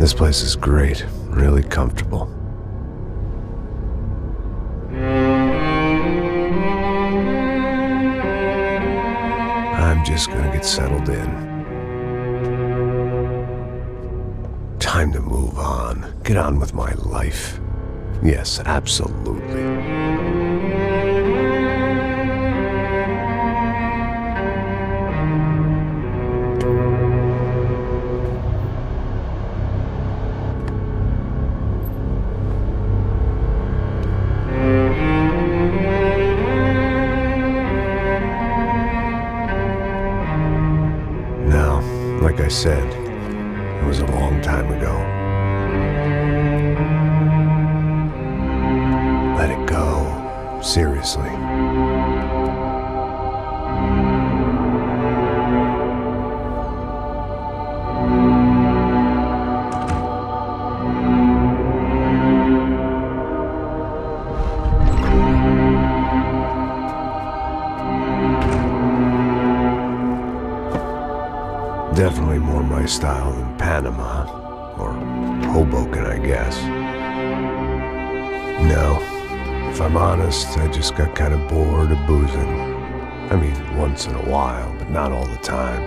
This place is great, really comfortable. I'm just gonna get settled in. Time to move on. Get on with my life. Yes, absolutely. Now, like I said, it was a long time ago. Let it go. Seriously. Definitely more my style than Panama, or Hoboken, I guess. No, if I'm honest, I just got kind of bored of boozing. I mean, once in a while, but not all the time.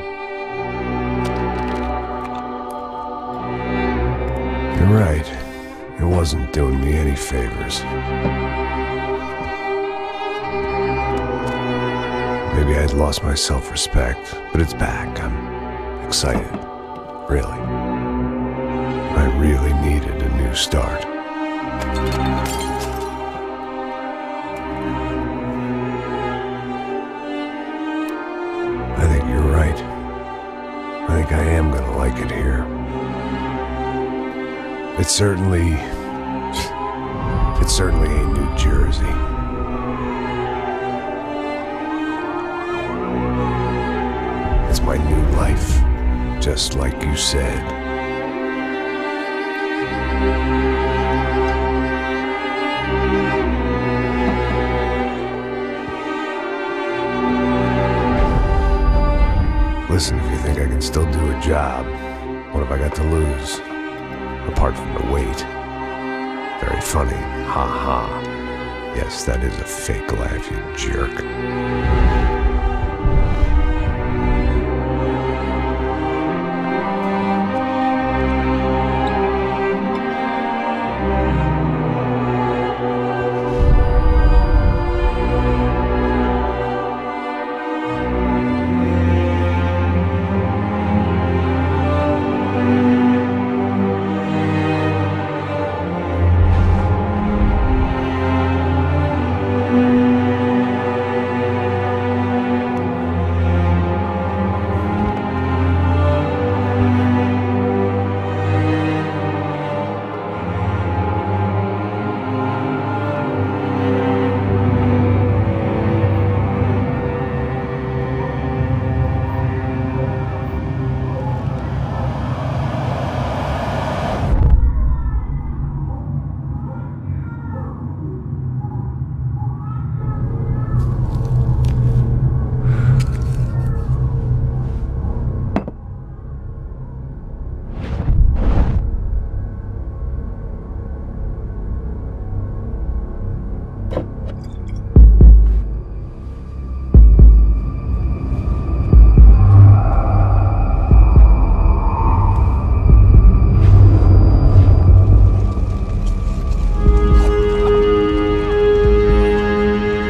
You're right, it wasn't doing me any favors. Maybe I'd lost my self-respect, but it's back. I'm excited, really. I really needed a new start. I think you're right. I think I am gonna like it here. It's certainly ain't New Jersey. It's my new life. Just like you said. Listen, if you think I can still do a job, what have I got to lose? Apart from the weight. Very funny. Ha ha. Yes, that is a fake laugh, you jerk.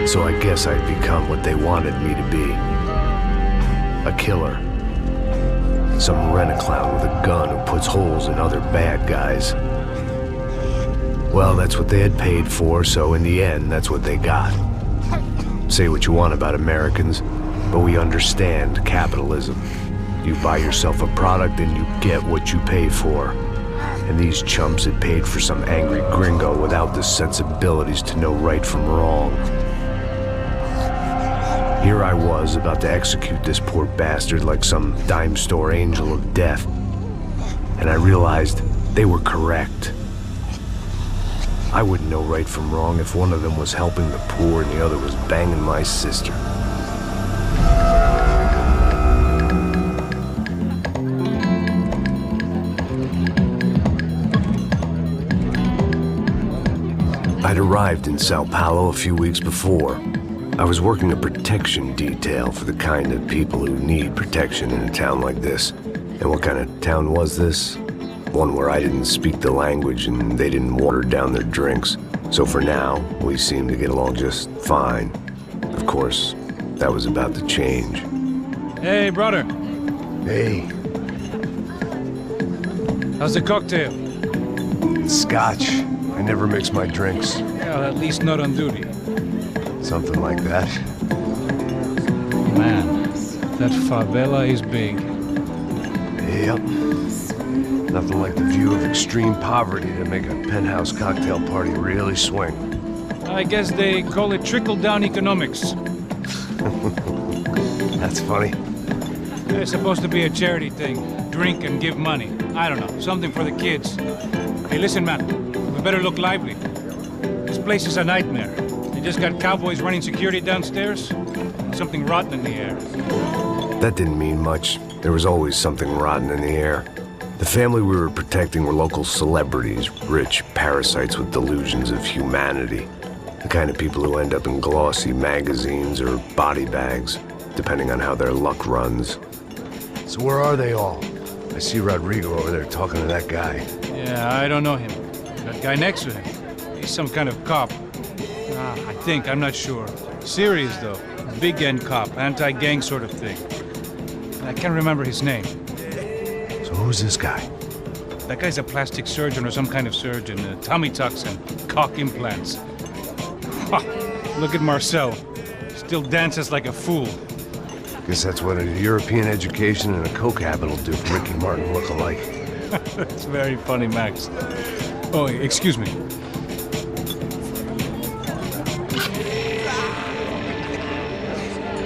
So I guess I'd become what they wanted me to be. A killer. Some rent-a-clown with a gun who puts holes in other bad guys. Well, that's what they had paid for, so in the end, that's what they got. Say what you want about Americans, but we understand capitalism. You buy yourself a product and you get what you pay for. And these chumps had paid for some angry gringo without the sensibilities to know right from wrong. Here I was, about to execute this poor bastard like some dime store angel of death. And I realized they were correct. I wouldn't know right from wrong if one of them was helping the poor and the other was banging my sister. I'd arrived in Sao Paulo a few weeks before. I was working a protection detail for the kind of people who need protection in a town like this. And what kind of town was this? One where I didn't speak the language and they didn't water down their drinks. So for now, we seemed to get along just fine. Of course, that was about to change. Hey, brother. Hey. How's the cocktail? Scotch. I never mix my drinks. Well, at least not on duty. Something like that. Man, that favela is big. Yep. Nothing like the view of extreme poverty to make a penthouse cocktail party really swing. I guess they call it trickle-down economics. That's funny. It's supposed to be a charity thing. Drink and give money. I don't know, something for the kids. Hey, listen, man. We better look lively. This place is a nightmare. They just got cowboys running security downstairs. Something rotten in the air. That didn't mean much. There was always something rotten in the air. The family we were protecting were local celebrities, rich parasites with delusions of humanity. The kind of people who end up in glossy magazines or body bags, depending on how their luck runs. So where are they all? I see Rodrigo over there talking to that guy. Yeah, I don't know him. That guy next to him. He's some kind of cop. I think, I'm not sure. Serious, though. Big end cop, anti-gang sort of thing. I can't remember his name. So who's this guy? That guy's a plastic surgeon or some kind of surgeon. Tummy tucks and cock implants. Ha! Look at Marcel. Still dances like a fool. Guess that's what a European education and a coke habit will do for Ricky Martin look-alike. That's very funny, Max. Oh, excuse me.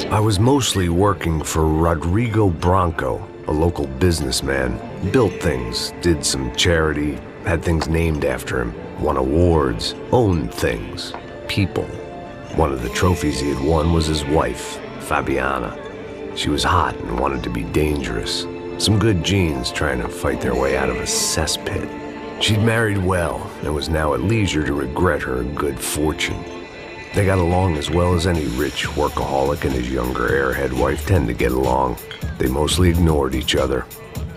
I was mostly working for Rodrigo Branco, a local businessman. Built things, did some charity, had things named after him, won awards, owned things, people. One of the trophies he had won was his wife, Fabiana. She was hot and wanted to be dangerous. Some good genes trying to fight their way out of a cesspit. She'd married well and was now at leisure to regret her good fortune. They got along as well as any rich workaholic and his younger airhead wife tend to get along. They mostly ignored each other.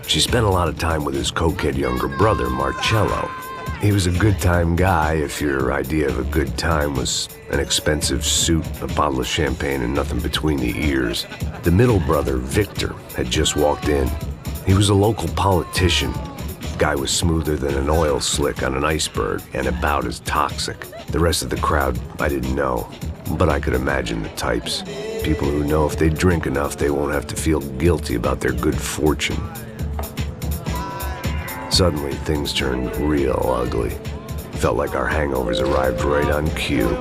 She spent a lot of time with his cokehead younger brother, Marcello. He was a good-time guy if your idea of a good time was an expensive suit, a bottle of champagne, and nothing between the ears. The middle brother, Victor, had just walked in. He was a local politician. Guy was smoother than an oil slick on an iceberg and about as toxic. The rest of the crowd, I didn't know, but I could imagine the types. People who know if they drink enough, they won't have to feel guilty about their good fortune. Suddenly, things turned real ugly. Felt like our hangovers arrived right on cue.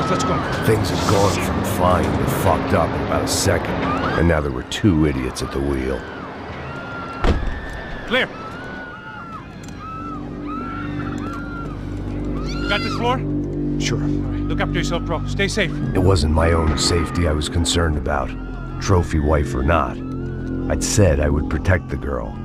Let's go. Things had gone from fine to fucked up in about a second, and now there were two idiots at the wheel. Clear. Got this floor? Sure. Right, look after yourself, bro. Stay safe. It wasn't my own safety I was concerned about, trophy wife or not. I'd said I would protect the girl.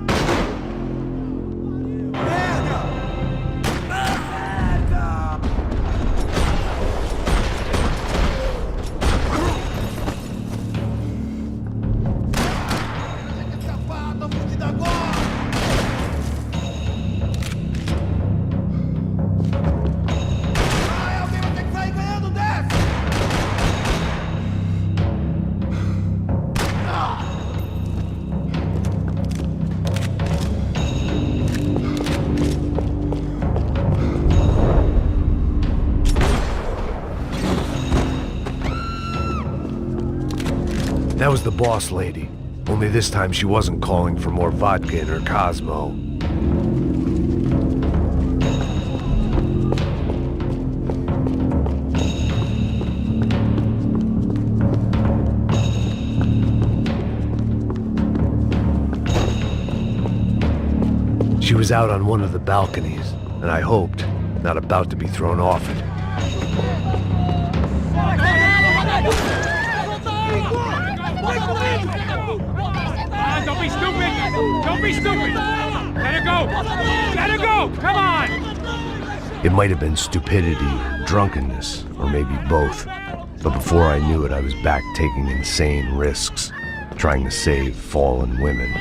That was the boss lady. Only this time she wasn't calling for more vodka in her Cosmo. was out on one of the balconies, and I hoped, not about to be thrown off it. Don't be stupid! Don't be stupid! Let her go! Let her go! Come on! It might have been stupidity, drunkenness, or maybe both. But before I knew it, I was back taking insane risks, trying to save fallen women.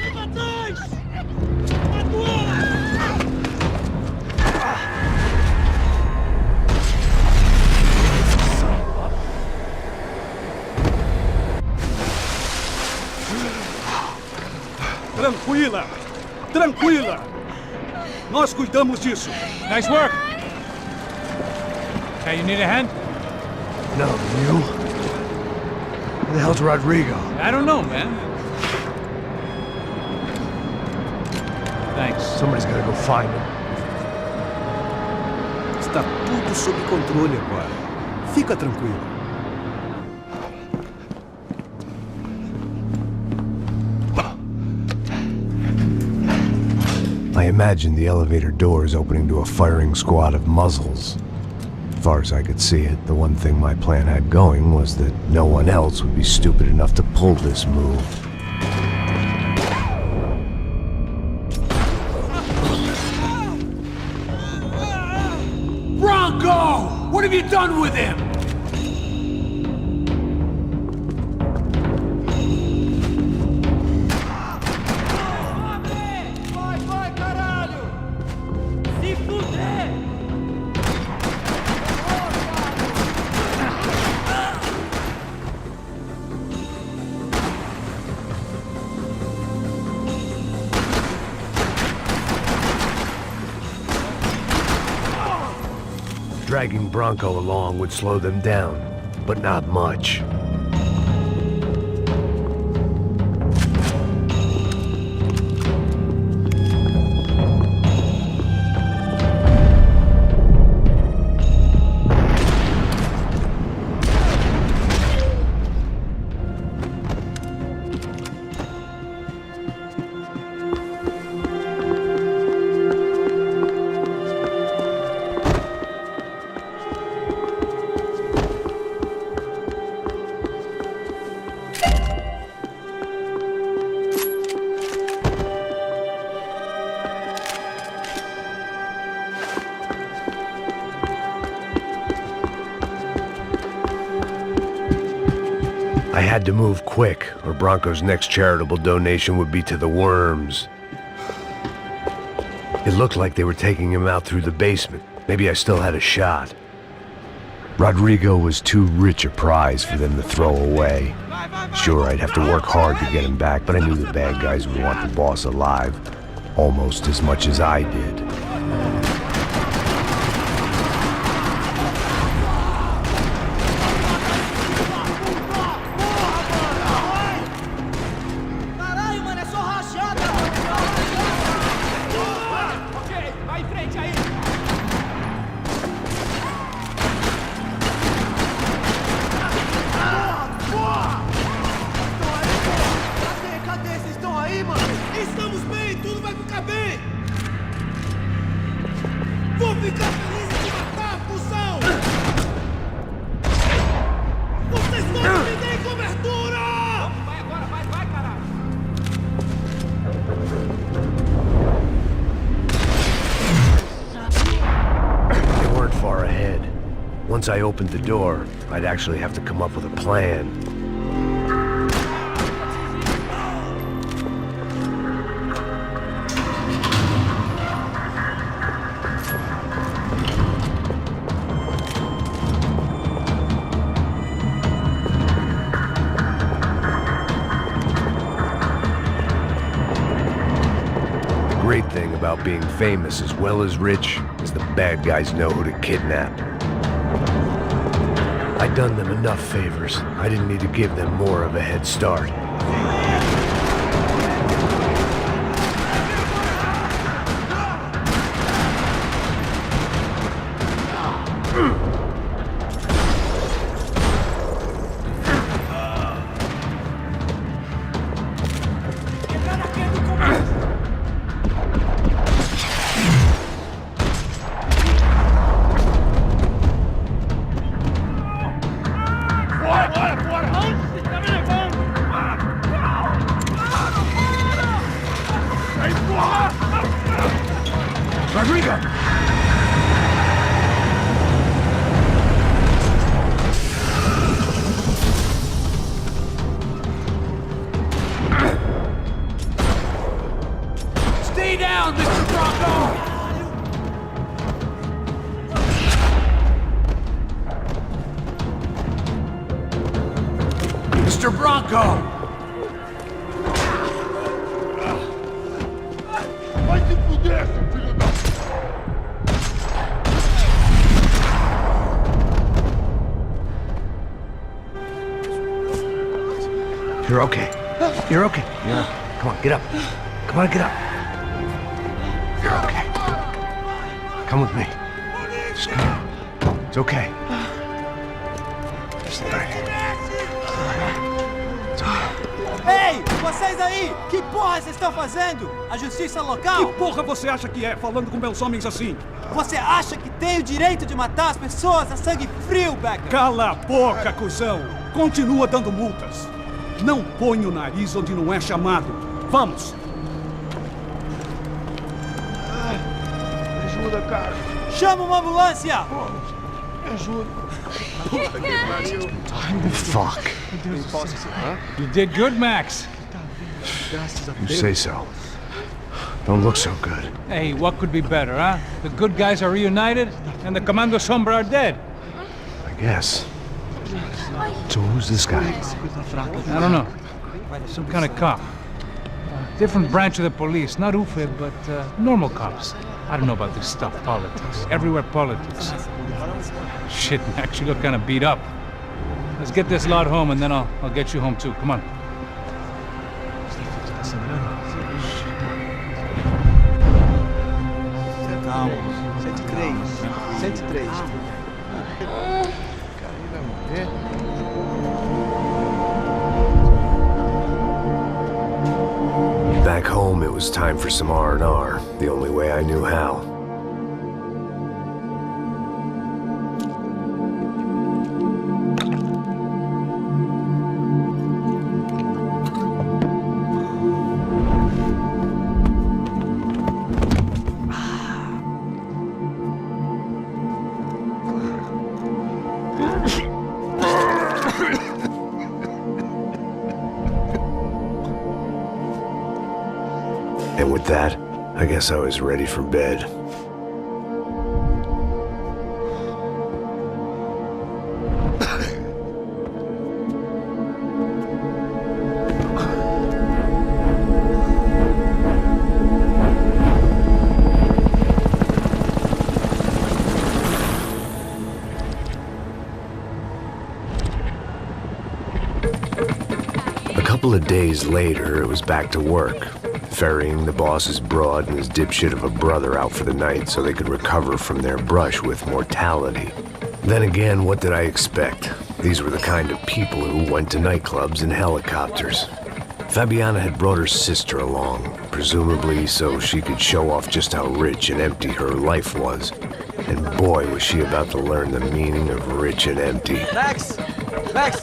Tranquila! Tranquila! Nós cuidamos disso. Nice work! Hey, you need a hand? No, you? Where the hell's Rodrigo? I don't know, man. Thanks. Somebody's gotta go find him. Está tudo sob controle agora. Fica tranquilo. I imagined the elevator doors opening to a firing squad of muzzles. As far as I could see it, the one thing my plan had going was that no one else would be stupid enough to pull this move. Bronco! What have you done with him? Dragging Bronco along would slow them down, but not much. I had to move quick, or Bronco's next charitable donation would be to the worms. It looked like they were taking him out through the basement. Maybe I still had a shot. Rodrigo was too rich a prize for them to throw away. Sure, I'd have to work hard to get him back, but I knew the bad guys would want the boss alive, almost as much as I did. Once I opened the door, I'd actually have to come up with a plan. The great thing about being famous as well as rich is the bad guys know who to kidnap. I'd done them enough favors. I didn't need to give them more of a head start. Arriba! Stay down, Mr. Bronco! Mr. Bronco! You're okay. You're okay. Come on, get up. Come on, get up. You're okay. Come with me. Just come. It's okay. It's all right. It's okay. Ei, vocês aí! Que porra vocês estão fazendo? A justiça local? Que porra você acha que é, falando com meus homens assim? Você acha que tem o direito de matar as pessoas a sangue frio, Becker? Cala a boca, cuzão! Continua dando multas. Não põe o nariz onde não é chamado. Vamos! Ajuda, cara. Chama uma ambulância! Me ajuda. Fuck. You did good, Max. You say so. Don't look so good. Hey, what could be better, huh? The good guys are reunited, and the Commando Sombra are dead. I guess. So who's this guy? I don't know. Some kind of cop. Different branch of the police. Not UFE, but normal cops. I don't know about this stuff, politics. Everywhere politics. Shit, Max, you look kind of beat up. Let's get this lot home, and then I'll get you home too. Come on. Calma. 103. 103. Back home, it was time for some R&R, the only way I knew how. And with that, I guess I was ready for bed. A couple of days later, it was back to work. Ferrying the boss's broad and his dipshit of a brother out for the night so they could recover from their brush with mortality. Then again, what did I expect? These were the kind of people who went to nightclubs in helicopters. Fabiana had brought her sister along, presumably so she could show off just how rich and empty her life was. And boy, was she about to learn the meaning of rich and empty. Max! Max!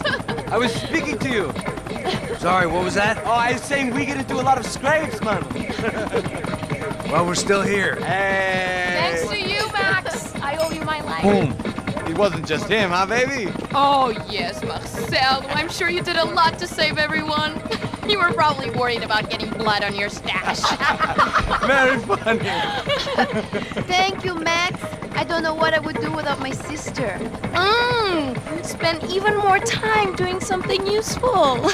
I was speaking to you! Sorry, what was that? Oh, I was saying we get into a lot of scrapes, man. Well, we're still here. Hey! Thanks to you, Max. I owe you my life. Boom. It wasn't just him, huh, baby? Oh, yes, Marcel. I'm sure you did a lot to save everyone. You were probably worried about getting blood on your stash. Very funny. Thank you, Max. I don't know what I would do without my sister. Spend even more time doing something useful.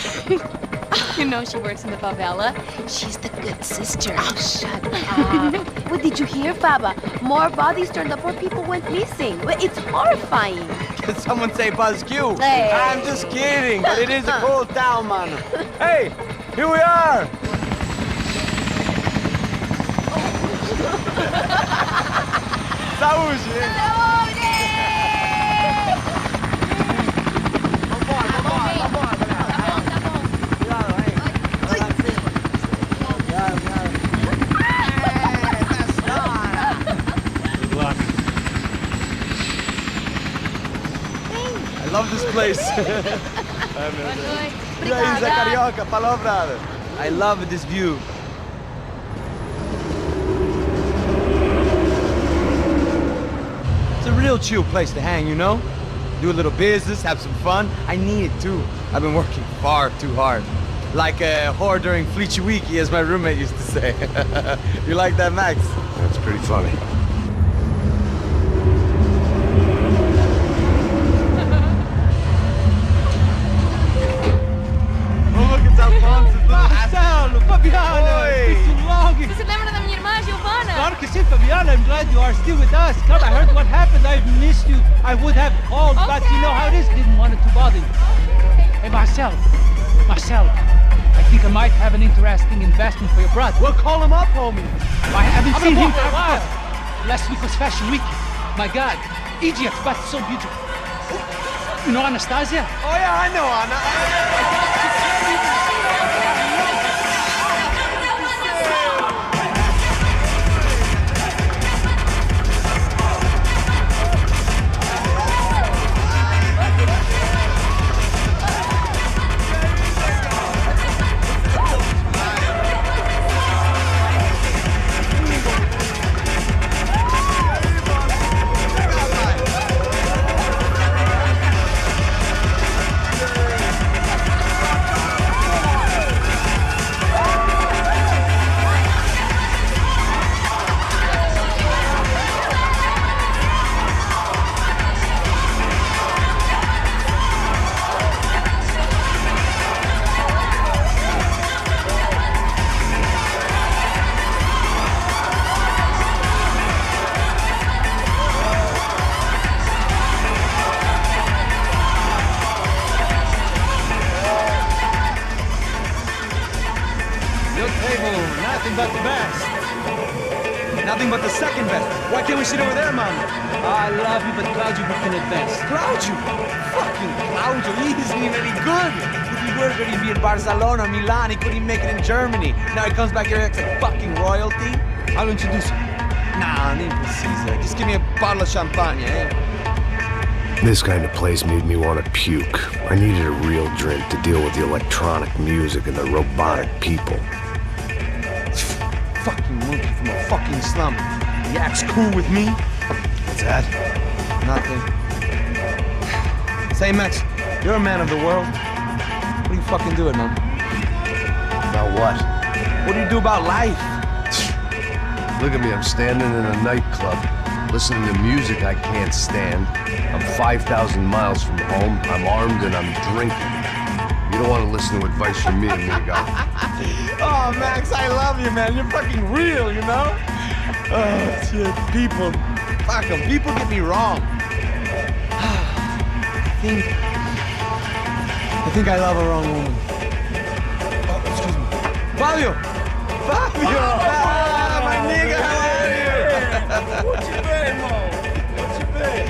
You know she works in the favela. She's the good sister. Oh, shut up. What did you hear, Faba? More bodies turned up where people went missing. It's horrifying. Did someone say Buzz Q? Hey. I'm just kidding, but it is a cool town, man. Hey, here we are. Saúde! I love this place. E aí, Zé Carioca, palavra. I love this view. It's a real chill place to hang, you know? Do a little business, have some fun. I need it too. I've been working far too hard. Like a whore during Fleechy Weeky, as my roommate used to say. You like that, Max? That's pretty funny. Oh, look, it's Alfonso's little Marcelo, Fabiana, it's been too long. Você lembra da minha irmã, Giovanna? Claro que sim, Fabiana. I'm glad you are still with us. Come, I heard what happened. I've missed you. I would have called, but you know how it is. Didn't want it to bother you. Hey, Marcelo, I think I might have an interesting investment for your brother. Well, call him up, homie. I haven't seen him for a while. Last week was Fashion Week. My God, Egypt, but so beautiful. You know Anastasia? Oh, yeah, I know Anna. Nothing but the best. Nothing but the second best. Why can't we sit over there, man? I love you, but Claudio booking it best. Claudio? Fucking Claudio, he isn't even any good. If he were good, he'd be in Barcelona, Milan, he couldn't make it in Germany. Now he comes back here and acts like fucking royalty. I'll introduce you. Nah, nem precisa. Just give me a bottle of champagne, eh? This kind of place made me want to puke. I needed a real drink to deal with the electronic music and the robotic people. Fucking monkey from a fucking slum. He acts cool with me. What's that? Nothing. Say, Max, you're a man of the world. What do you fucking do it, man? About what? What do you do about life? Look at me, I'm standing in a nightclub, listening to music I can't stand. I'm 5,000 miles from home, I'm armed and I'm drinking. You don't want to listen to advice from me, amigo. Oh, Max, I love you, man. You're fucking real, you know? Oh, shit. People. Fuck them. People get me wrong. I think I love a wrong woman. Oh, excuse me. Fabio! Fabio! Ah, my nigga, how are you? What you been, Mo? What you been?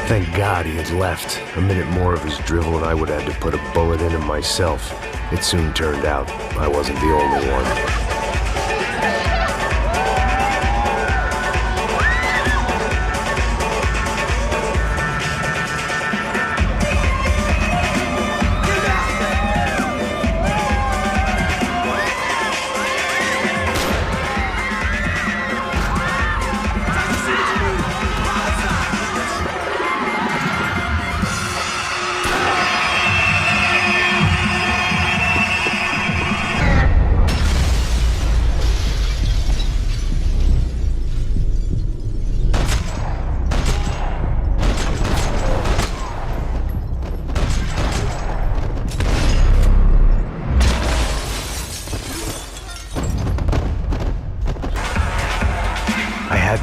Thank God he had left. A minute more of his drivel and I would have had to put a bullet in him myself. It soon turned out I wasn't the only one.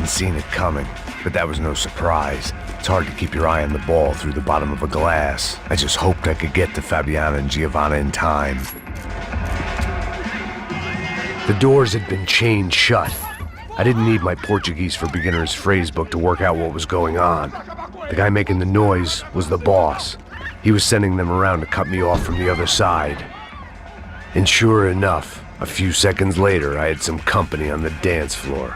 Seen it coming, but that was no surprise. It's hard to keep your eye on the ball through the bottom of a glass. I just hoped I could get to Fabiana and Giovanna in time. The doors had been chained shut. I didn't need my Portuguese for Beginners phrase book to work out what was going on. The guy making the noise was the boss. He was sending them around to cut me off from the other side. And sure enough, a few seconds later, I had some company on the dance floor.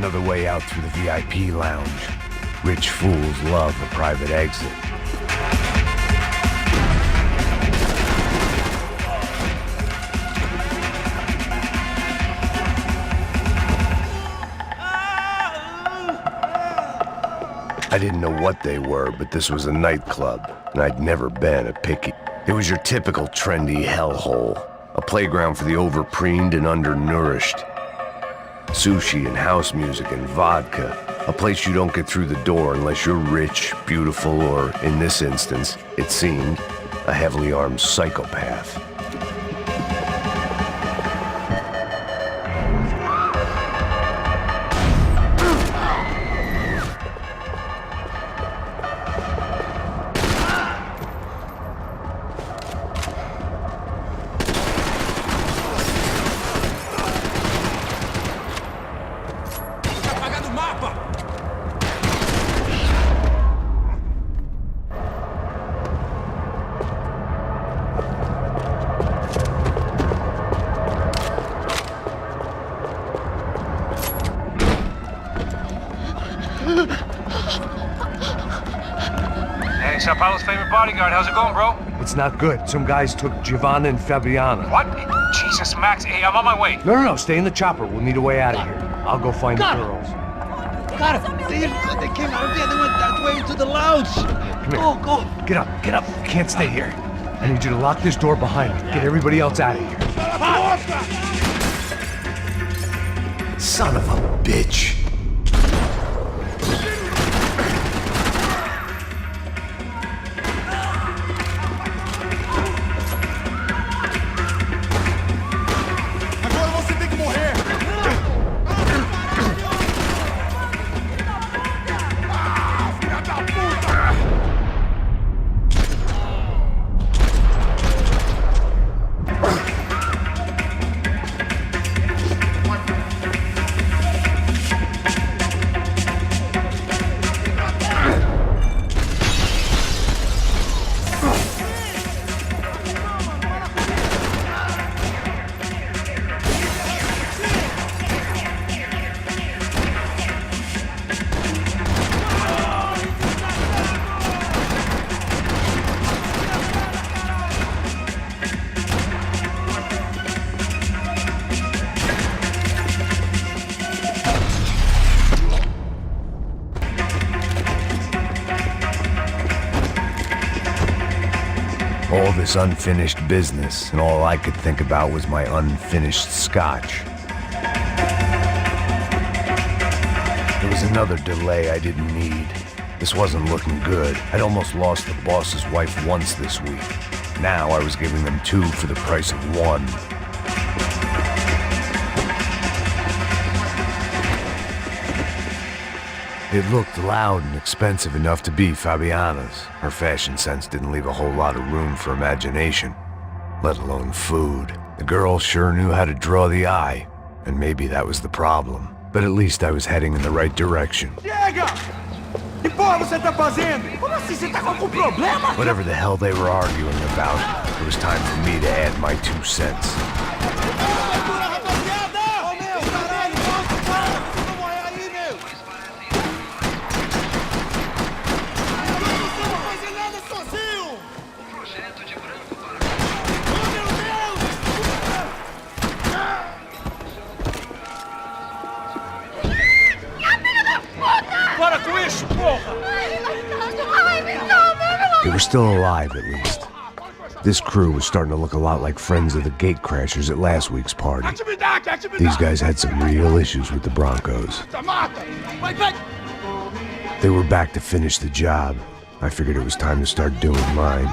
another way out through the VIP lounge. Rich fools love a private exit. I didn't know what they were, but this was a nightclub, and I'd never been a picky. It was your typical trendy hellhole, a playground for the overpreened and undernourished. Sushi and house music and vodka, a place you don't get through the door unless you're rich, beautiful, or, in this instance, it seemed, a heavily armed psychopath. Hey, Sao Paulo's favorite bodyguard. How's it going, bro? It's not good. Some guys took Giovanna and Fabiana. What? Jesus, Max. Hey, I'm on my way. No, stay in the chopper. We'll need a way out of here. I'll go find the girls. Got him! They came out of there, they went that way into the lounge! Come here. Go! Get up. You can't stay here. I need you to lock this door behind me. Get everybody else out of here. Son of a bitch. All this unfinished business, and all I could think about was my unfinished scotch. There was another delay I didn't need. This wasn't looking good. I'd almost lost the boss's wife once this week. Now I was giving them two for the price of one. It looked loud and expensive enough to be Fabiana's. Her fashion sense didn't leave a whole lot of room for imagination, let alone food. The girl sure knew how to draw the eye, and maybe that was the problem. But at least I was heading in the right direction. Chega! Que porra você tá fazendo? Como assim? Você tá com algum problema? Whatever the hell they were arguing about, it was time for me to add my 2 cents. They were still alive, at least. This crew was starting to look a lot like friends of the gatecrashers at last week's party. These guys had some real issues with the Broncos. They were back to finish the job. I figured it was time to start doing mine.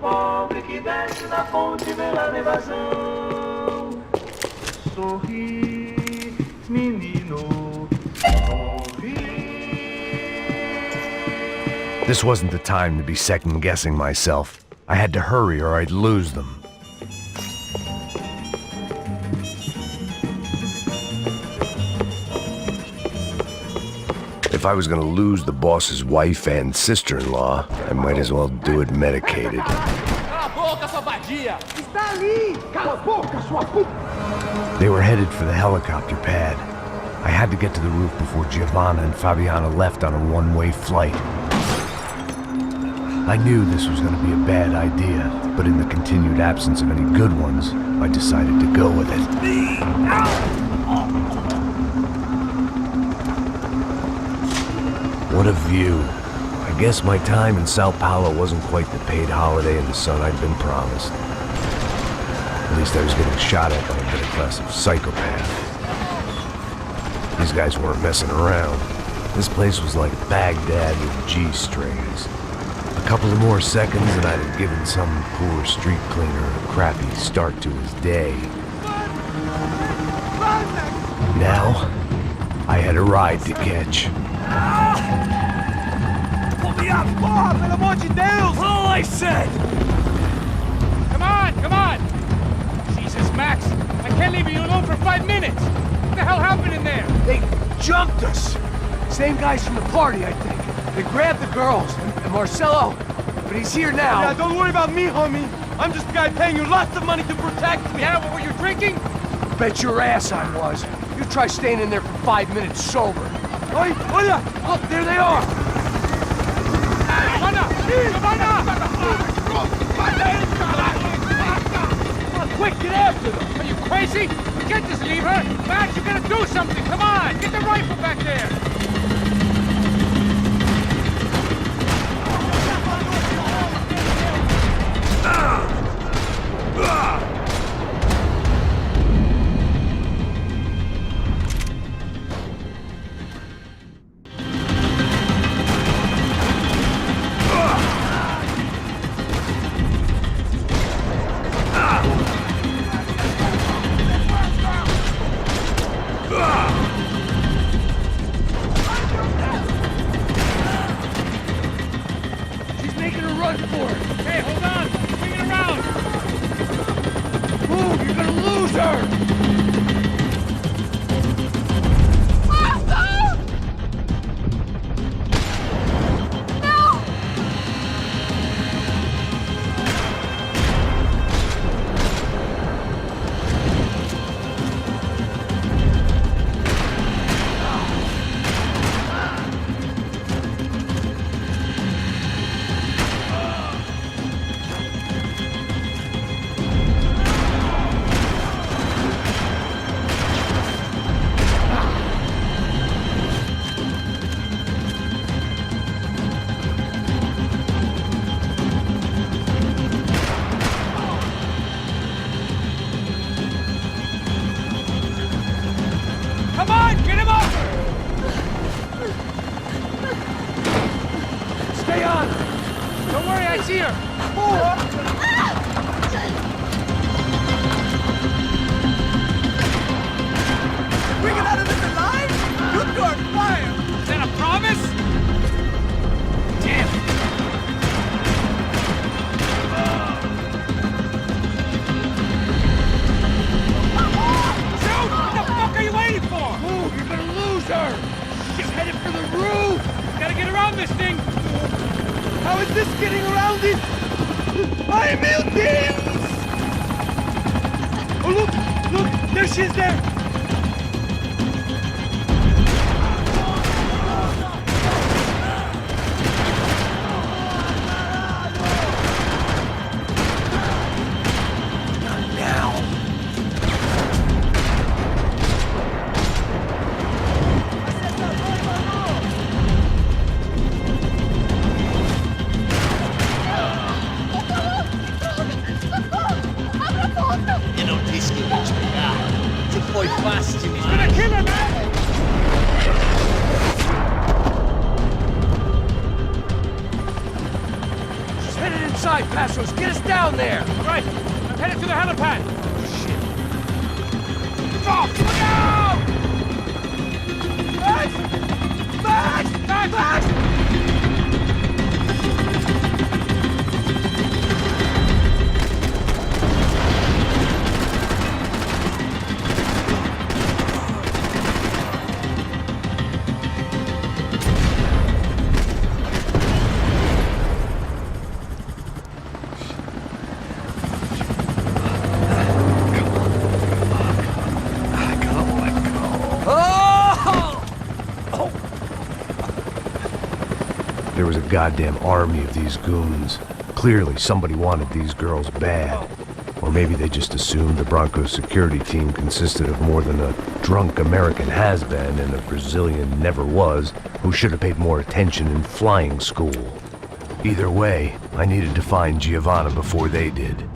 pobre que desce na ponte velada evasão. Sorri, menino, sorri. This wasn't the time to be second-guessing myself. I had to hurry or I'd lose them. If I was gonna lose the boss's wife and sister-in-law, I might as well do it medicated. They were headed for the helicopter pad. I had to get to the roof before Giovanna and Fabiana left on a one-way flight. I knew this was going to be a bad idea, but in the continued absence of any good ones, I decided to go with it. What a view. I guess my time in Sao Paulo wasn't quite the paid holiday in the sun I'd been promised. At least I was getting shot at by a middle-class of psychopath. These guys weren't messing around. This place was like Baghdad with G-strings. A couple of more seconds and I'd have given some poor street cleaner a crappy start to his day. Now, I had a ride to catch. Pull me up, Bob! Pelo amor de Deus! All I said! Come on! Jesus, Max, I can't leave you alone for 5 minutes! What the hell happened in there? They jumped us. Same guys from the party, I think. They grabbed the girls, and Marcelo, but he's here now. Yeah, don't worry about me, homie. I'm just the guy paying you lots of money to protect me. Yeah, what were you drinking? Bet your ass I was. You try staying in there for 5 minutes sober. Oi, olha! Look, there they are. Giovanna! Come on, quick, get after them! Are you crazy? We can't just leave her! Max, you gotta do something! Come on! Get the rifle back there! E não disse que ia te pegar. Se foi outside, Pastros. Get us down there. All right, I'm headed to the helipad. Drop! Look out! Max! Max! Max! Max! There was a goddamn army of these goons. Clearly, somebody wanted these girls bad. Or maybe they just assumed the Broncos security team consisted of more than a drunk American has-been and a Brazilian never-was who should have paid more attention in flying school. Either way, I needed to find Giovanna before they did.